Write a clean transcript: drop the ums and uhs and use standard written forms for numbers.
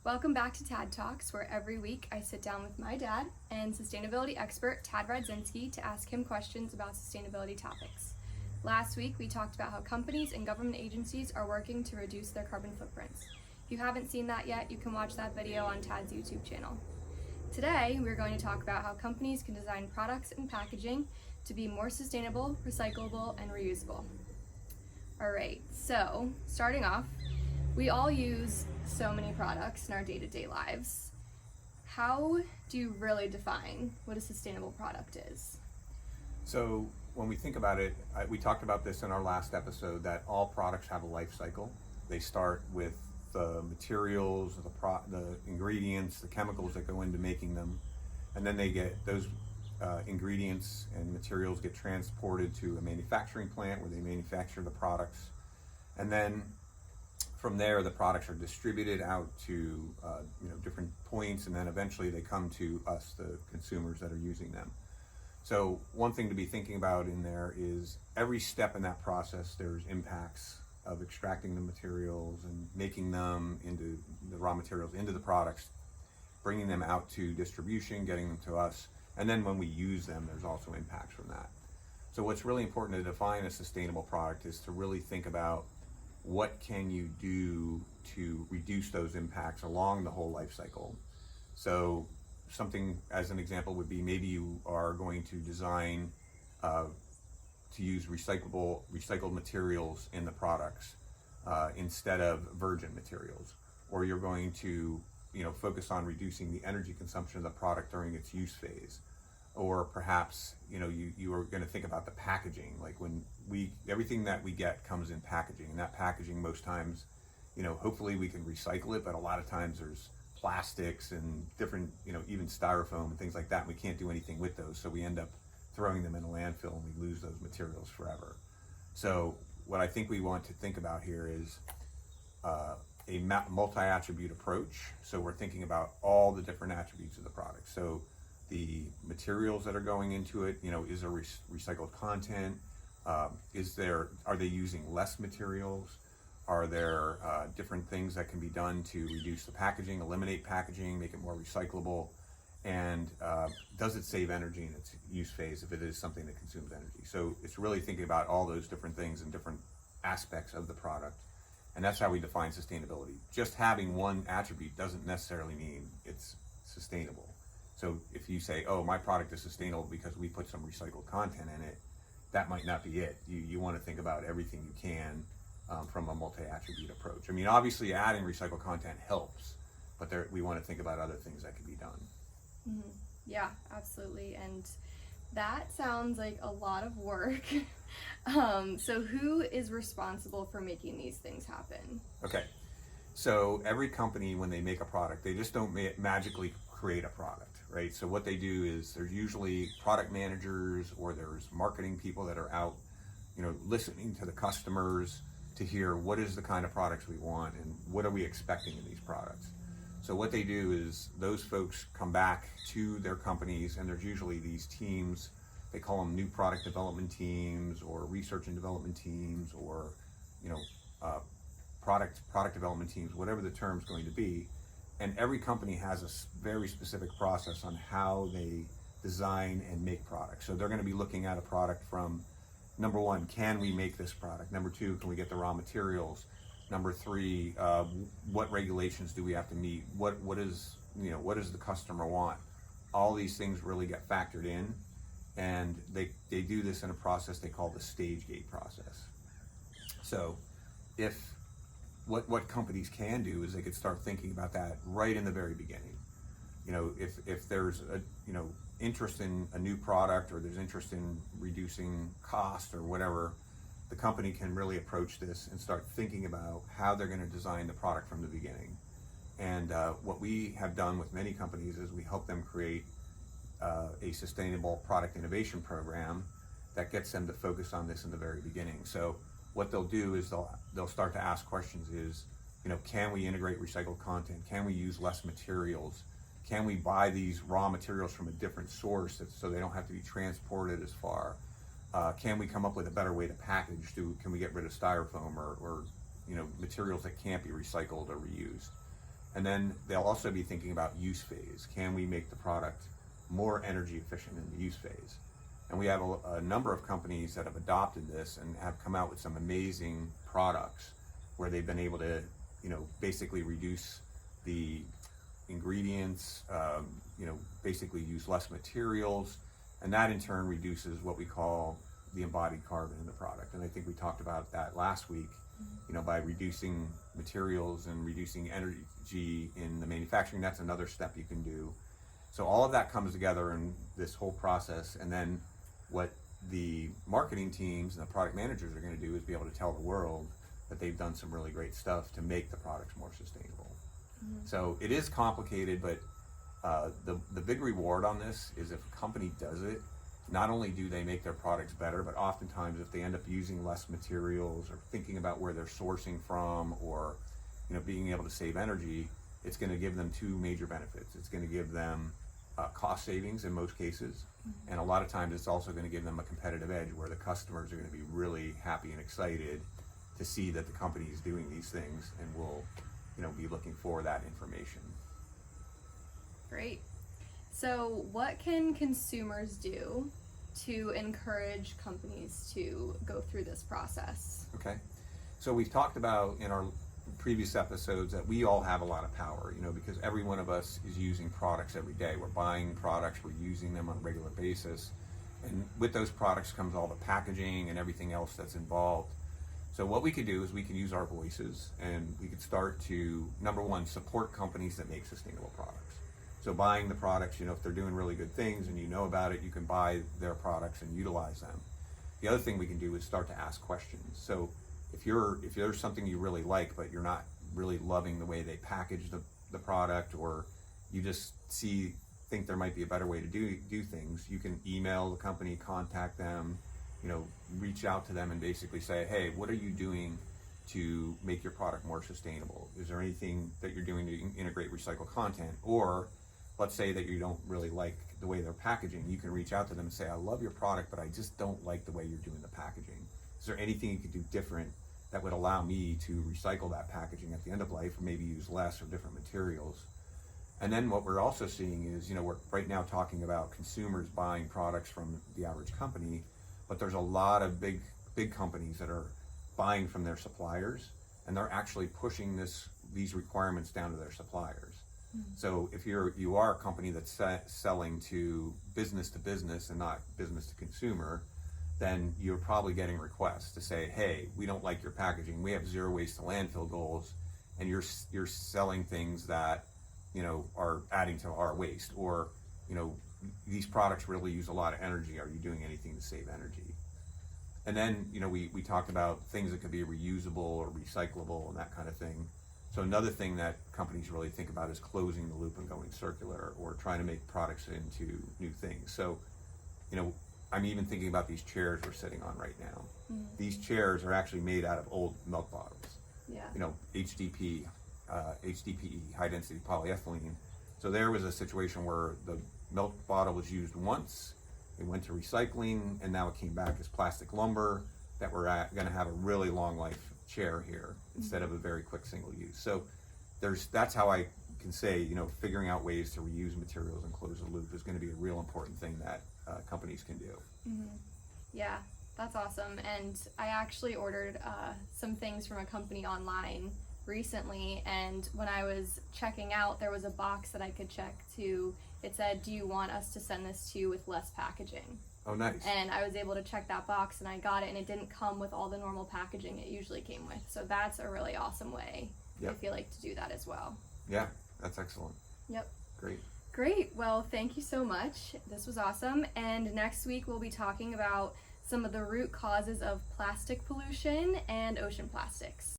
Welcome back to Tad Talks, where every week I sit down with my dad and sustainability expert Tad Radzinski to ask him questions about sustainability topics. Last week we talked about how companies and government agencies are working to reduce their carbon footprints. If you haven't seen that yet, you can watch that video on Tad's YouTube channel. Today we're going to talk about how companies can design products and packaging to be more sustainable, recyclable, and reusable. Alright, so starting off, we all use so many products in our day-to-day lives. How do you really define what a sustainable product is? So when we think about it, we talked about this in our last episode, that all products have a life cycle. They start with the materials, the ingredients, the chemicals that go into making them, and then they get those ingredients and materials get transported to a manufacturing plant where they manufacture the products, and then from there the products are distributed out to different points, and then eventually they come to us, the consumers that are using them. So one thing to be thinking about in there is every step in that process there's impacts of extracting the materials and making them into the raw materials into the products, bringing them out to distribution, getting them to us, and then when we use them there's also impacts from that. So what's really important to define a sustainable product is to really think about what can you do to reduce those impacts along the whole life cycle. So something as an example would be, maybe you are going to design to use recycled materials in the products instead of virgin materials, or you're going to focus on reducing the energy consumption of the product during its use phase, or perhaps you are going to think about the packaging. Like when everything that we get comes in packaging, and that packaging most times hopefully we can recycle it, but a lot of times there's plastics and different even styrofoam and things like that, and we can't do anything with those, so we end up throwing them in a landfill and we lose those materials forever. So what I think we want to think about here is a multi-attribute approach. So we're thinking about all the different attributes of the product. So the materials that are going into it, is there recycled content? Are they using less materials? Are there different things that can be done to reduce the packaging, eliminate packaging, make it more recyclable? And does it save energy in its use phase if it is something that consumes energy? So it's really thinking about all those different things and different aspects of the product. And that's how we define sustainability. Just having one attribute doesn't necessarily mean it's sustainable. So if you say, oh, my product is sustainable because we put some recycled content in it, that might not be it. You want to think about everything you can from a multi-attribute approach. I mean, obviously adding recycled content helps, but we want to think about other things that can be done. Mm-hmm. Yeah, absolutely. And that sounds like a lot of work. So who is responsible for making these things happen? Okay, so every company, when they make a product, they just don't magically create a product, right? So what they do is there's usually product managers or there's marketing people that are out, listening to the customers to hear what is the kind of products we want and what are we expecting in these products. So what they do is those folks come back to their companies, and there's usually these teams, they call them new product development teams or research and development teams, or product development teams, whatever the term's going to be. And every company has a very specific process on how they design and make products. So they're going to be looking at a product from, number one, can we make this product? Number two, can we get the raw materials? Number three, what regulations do we have to meet? What does the customer want? All these things really get factored in, and they do this in a process they call the stage gate process. So what companies can do is they could start thinking about that right in the very beginning. If there's a interest in a new product, or there's interest in reducing cost or whatever, the company can really approach this and start thinking about how they're going to design the product from the beginning. And what we have done with many companies is we help them create a sustainable product innovation program that gets them to focus on this in the very beginning. So what they'll do is they'll start to ask questions is, can we integrate recycled content? Can we use less materials? Can we buy these raw materials from a different source so they don't have to be transported as far? Can we come up with a better way to package? Can we get rid of styrofoam or materials that can't be recycled or reused? And then they'll also be thinking about use phase. Can we make the product more energy efficient in the use phase? And we have a number of companies that have adopted this and have come out with some amazing products where they've been able to, basically reduce the ingredients, basically use less materials, and that in turn reduces what we call the embodied carbon in the product. And I think we talked about that last week, by reducing materials and reducing energy in the manufacturing. That's another step you can do. So all of that comes together in this whole process, and then what the marketing teams and the product managers are going to do is be able to tell the world that they've done some really great stuff to make the products more sustainable. So it is complicated, but the big reward on this is if a company does it, not only do they make their products better, but oftentimes if they end up using less materials or thinking about where they're sourcing from, or being able to save energy, it's going to give them two major benefits. It's going to give them cost savings in most cases, and a lot of times it's also going to give them a competitive edge where the customers are going to be really happy and excited to see that the company is doing these things, and will be looking for that information. Great. So what can consumers do to encourage companies to go through this process? Okay, so we've talked about in our previous episodes that we all have a lot of power, because every one of us is using products every day. We're buying products, we're using them on a regular basis, and with those products comes all the packaging and everything else that's involved. So what we could do is we can use our voices, and we could start to, number one, support companies that make sustainable products. So buying the products, if they're doing really good things and you know about it, you can buy their products and utilize them. The other thing we can do is start to ask questions. So if there's something you really like, but you're not really loving the way they package the product, or you just think there might be a better way to do things, you can email the company, contact them, reach out to them and basically say, hey, what are you doing to make your product more sustainable? Is there anything that you're doing to integrate recycled content? Or let's say that you don't really like the way they're packaging. You can reach out to them and say, I love your product, but I just don't like the way you're doing the packaging. Is there anything you could do different that would allow me to recycle that packaging at the end of life, or maybe use less or different materials? And then what we're also seeing is, we're right now talking about consumers buying products from the average company, but there's a lot of big companies that are buying from their suppliers, and they're actually pushing these requirements down to their suppliers. So if you are a company that's selling to business and not business to consumer, then you're probably getting requests to say, hey, we don't like your packaging. We have zero waste to landfill goals, and you're selling things that are adding to our waste, or these products really use a lot of energy. Are you doing anything to save energy? And then we talked about things that could be reusable or recyclable and that kind of thing. So another thing that companies really think about is closing the loop and going circular, or trying to make products into new things. So I'm even thinking about these chairs we're sitting on right now. These chairs are actually made out of old milk bottles. Yeah. HDPE, high density polyethylene. So there was a situation where the milk bottle was used once, it went to recycling, and now it came back as plastic lumber that we're going to have a really long life chair here instead of a very quick single use. So that's how I can say, figuring out ways to reuse materials and close the loop is going to be a real important thing that companies can do. Yeah, that's awesome. And I actually ordered some things from a company online recently, and when I was checking out, there was a box that I could check to. It said, do you want us to send this to you with less packaging? Oh, nice. And I was able to check that box, and I got it, and it didn't come with all the normal packaging it usually came with. So that's a really awesome way, I feel like, to do that as well. Yeah, that's excellent. Yep. Great. Well, thank you so much. This was awesome. And next week we'll be talking about some of the root causes of plastic pollution and ocean plastics.